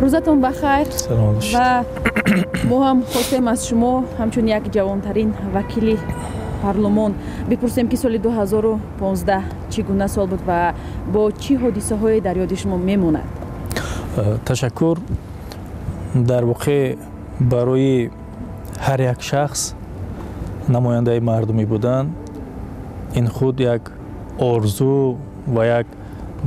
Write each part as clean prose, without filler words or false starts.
روزتون بخیر و ما هم خواستیم از شما همچون یک جوانترین وکیل پارلمان بپرسیم که سال 2015 چگونه سال بود و با چی حادثه های در یاد شما میموند؟ تشکر. در واقع برای هر یک شخص نماینده مردمی بودن این خود یک آرزو و یک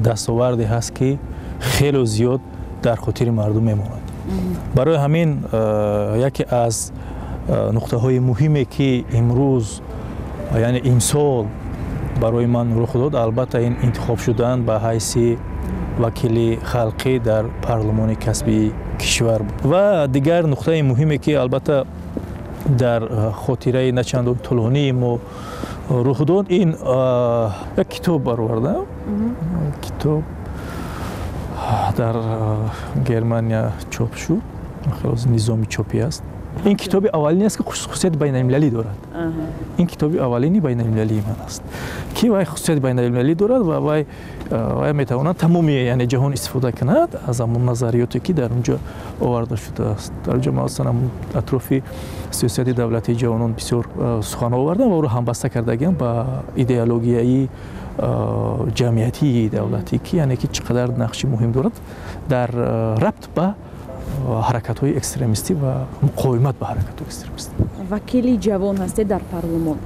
دستاوردی هست که خیلی زیاد در خاطر مردم میماند. برای همین یکی از نقطه های مهمی که امروز یعنی امسال برای من رخ داد البته این انتخاب شدن به حیث وکیل خلقی در پارلمان کسبی کشور بود. و دیگر نقطه مهمی که البته در خاطره نچندان طولانی ما رخ داد این یک کتاب برآوردم. کتاب در گرمانیا چاپ شد، خلاص نظامی چاپی است. این کتاب اولینی است که خصوصیت بین المللی دارد. این کتاب اولینی بین المللی من است که وای خصوصیت بین المللی دارد و وای میتواند تمامی یعنی جهان استفاده کند از همون نظریاتی که در اونجا آورده شده است. در اونجا مثلا اطراف سیاست دولتی جوانان بسیار سخن آوردن و او را همبسته کردگیم با ایدئولوژی جمعیتی دولتی که یعنی که چقدر نقشی مهم دارد در ربط به حرکت‌های اکستریمیستی و مقاومت به حرکت‌های اکستریمیستی. وکیل جوان هستید در پارلمان.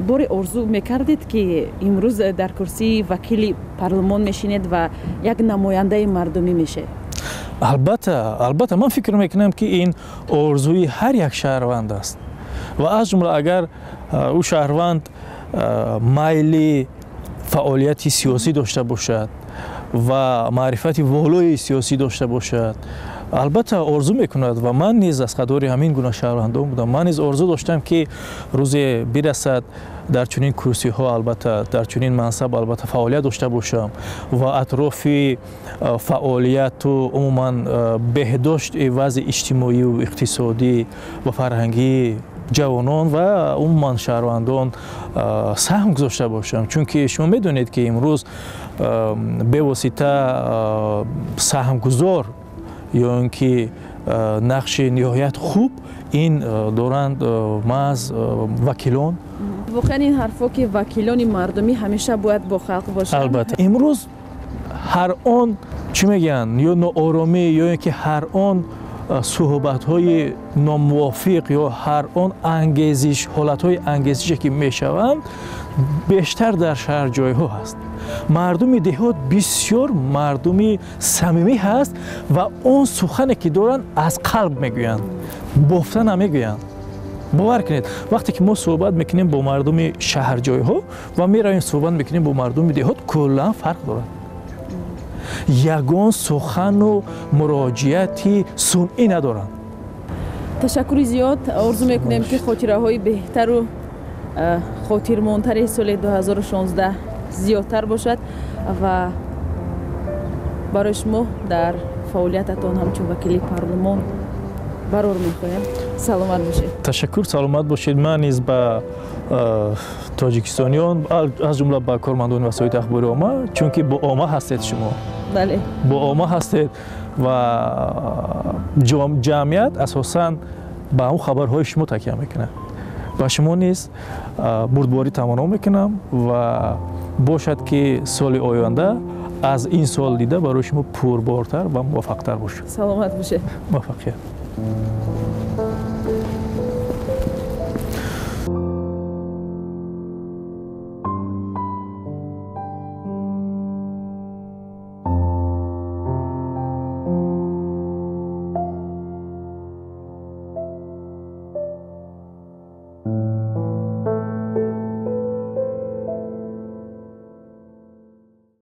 باری آرزو میکردید که امروز در کرسی وکیل پارلمان میشینید و یک نماینده مردمی میشه؟ البته من فکر میکنم که این آرزوی هر یک شهروند است و از جمله اگر او شهروند میل فعالیت سیاسی داشته باشد و معرفت والای سیاسی داشته باشد البته آرزو میکند و من نیز از قدر همین گونه شهروندان بودم. من نیز آرزو داشتم که روزی برسد در چنین کرسی ها البته در چنین منصب البته فعالیت داشته باشم و اطراف فعالیت و عموما بهداشت وضع اجتماعی و اقتصادی و فرهنگی جوانان و عموما شهروندان سهم گذاشته باشم، چون که شما میدونید که امروز به واسطه سهم گذار یا اینکه نقش نهایت خوب این دارند محض وکیلان. واقعا این حرفا که وکیلان مردمی همیشه باید با خلق باشند. البته امروز هر آن چی میگن یا ناآرامی یا اینکه هر آن صحبت‌های ناموافق یا هر آن انگیزش حالت‌های انگیزشی که میشوند بیشتر در شهر جای‌ها هست. مردم دهات بسیار مردمی صمیمی هست و اون سخنی که دارن از قلب میگویند، بافته نمیگویند. باور کنید وقتی که ما صحبت میکنیم با مردم شهر جای‌ها و میرویم صحبت میکنیم با مردم دهات کلا فرق دارد. یگان سخن و مراجعتی صنعی ندارند. تشکر زیاد. آرزو میکنیم که خاطره های بهتر و خاطرماندتر سال 2016 زیادتر باشد و برای شما در فعالیتتان همچون وکیل پارلمان برار میخوایم. سلامت باشید. تشکر. سلامت باشید. من نیز به تاجیکستانیان از جمله به کارمندان وسایل اخباری عامه چون که با عامه هستید شما. بله. با عامه هستید و جمعیت اساساً به اون خبرهای شما تکیه میکنه. و شما نیز بردباری تمنا میکنم و باشد که سال آینده از این سال دیده برای شما پربارتر و موفقتر باشه. سلامت باشه. موفقیت.